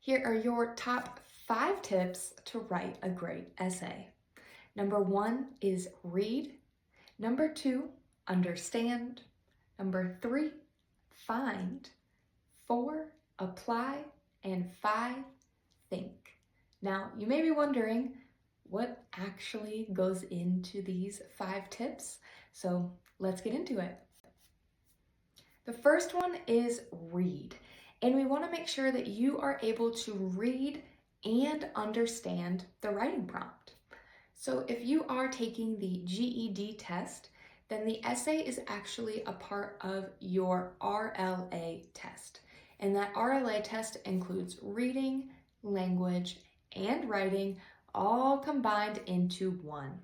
Here are your top 5 tips to write a great essay. Number 1 is read. Number 2, understand. Number 3, find. 4, apply. And 5, think. Now, you may be wondering what actually goes into these 5 tips, so let's get into it. The first one is read, and we want to make sure that you are able to read and understand the writing prompt. So if you are taking the GED test, then the essay is actually a part of your RLA test. And that RLA test includes reading, language, and writing all combined into one.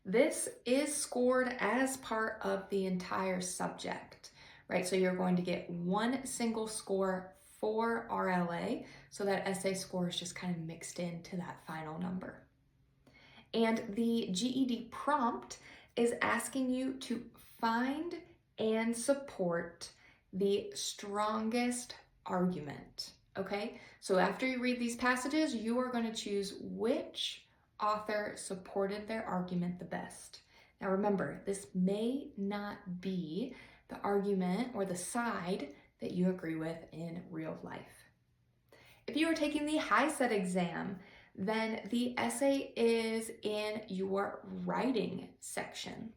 This is scored as part of the entire subject, right? So you're going to get one single score for RLA, so that essay score is just kind of mixed into that final number. And the GED prompt is asking you to find and support the strongest argument, okay? So after you read these passages, you are going to choose which author supported their argument the best. Now remember, this may not be the argument or the side that you agree with in real life. If you are taking the HiSET exam, then the essay is in your writing section,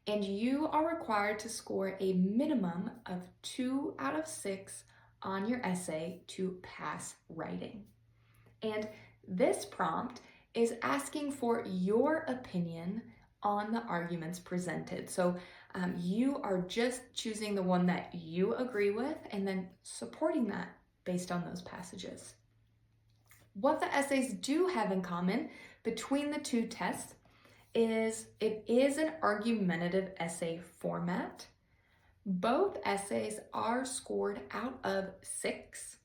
and you are required to score a minimum of 2 out of 6 on your essay to pass writing. And this prompt is asking for your opinion on the arguments presented. So you are just choosing the one that you agree with and then supporting that based on those passages. What the essays do have in common between the two tests is it is an argumentative essay format. Both essays are scored out of 6,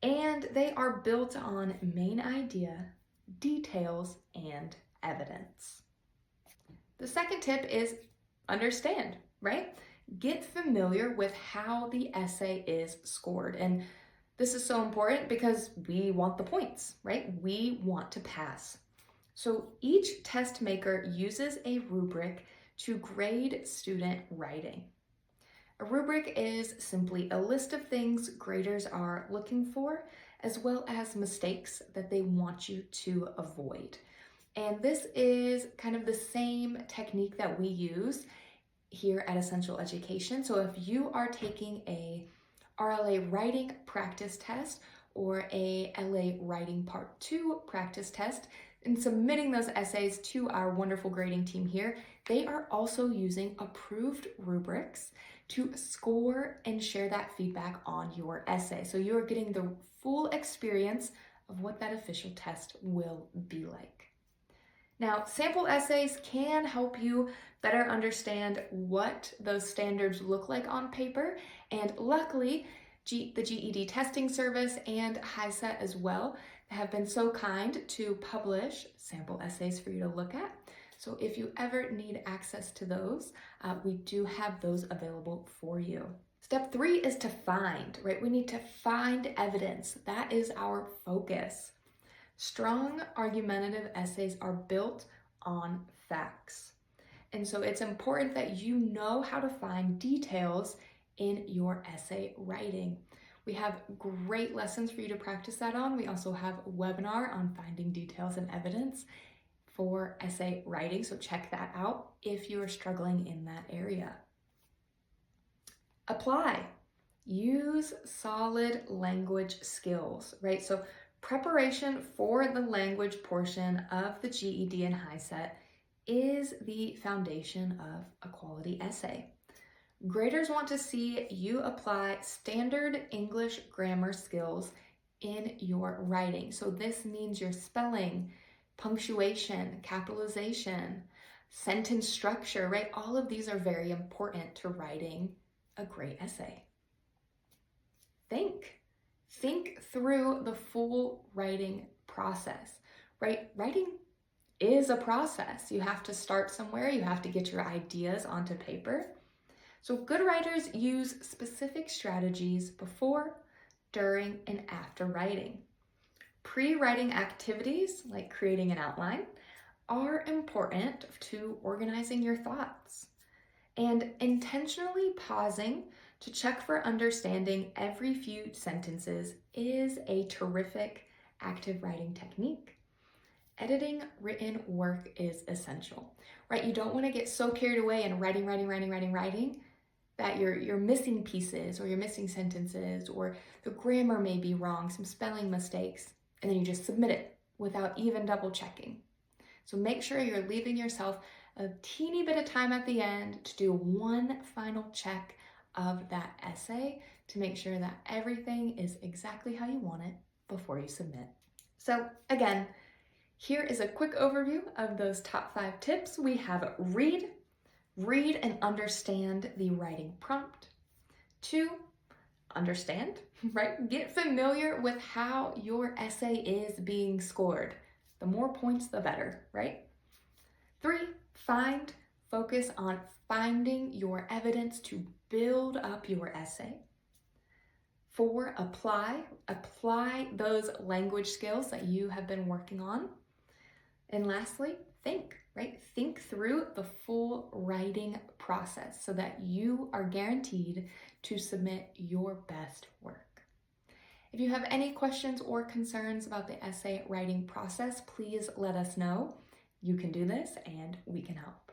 and they are built on main idea, details, and evidence. The second tip is understand, right? Get familiar with how the essay is scored. And this is so important because we want the points, right? We want to pass. So each test maker uses a rubric to grade student writing. A rubric is simply a list of things graders are looking for, as well as mistakes that they want you to avoid. And this is kind of the same technique that we use here at Essential Education. So if you are taking a RLA writing practice test or a LA writing part 2 practice test and submitting those essays to our wonderful grading team here, they are also using approved rubrics to score and share that feedback on your essay. So you're getting the full experience of what that official test will be like. Now, sample essays can help you better understand what those standards look like on paper, and luckily, the GED testing service and HiSET as well have been so kind to publish sample essays for you to look at. So if you ever need access to those, we do have those available for you. Step 3 is to find, right? We need to find evidence. That is our focus. Strong argumentative essays are built on facts. And so it's important that you know how to find details in your essay writing. We have great lessons for you to practice that on. We also have a webinar on finding details and evidence for essay writing, so check that out if you are struggling in that area. Apply. Use solid language skills, right? So preparation for the language portion of the GED and HiSET is the foundation of a quality essay. Graders want to see you apply standard English grammar skills in your writing. So this means your spelling, punctuation, capitalization, sentence structure, right? All of these are very important to writing a great essay. Think through the full writing process, right? Writing is a process. You have to start somewhere. You have to get your ideas onto paper. So good writers use specific strategies before, during, and after writing. Pre-writing activities, like creating an outline, are important to organizing your thoughts. And intentionally pausing to check for understanding every few sentences is a terrific active writing technique. Editing written work is essential, right? You don't want to get so carried away in writing that you're missing pieces, or you're missing sentences, or the grammar may be wrong, some spelling mistakes, and then you just submit it without even double checking. So make sure you're leaving yourself a teeny bit of time at the end to do one final check of that essay to make sure that everything is exactly how you want it before you submit. So again, here is a quick overview of those top 5 tips. We have read and understand the writing prompt. 2, understand, right? Get familiar with how your essay is being scored. The more points, the better, right? 3, focus on finding your evidence to build up your essay. 4, apply those language skills that you have been working on. And lastly, think, right? Think through the full writing process so that you are guaranteed to submit your best work. If you have any questions or concerns about the essay writing process, please let us know. You can do this and we can help.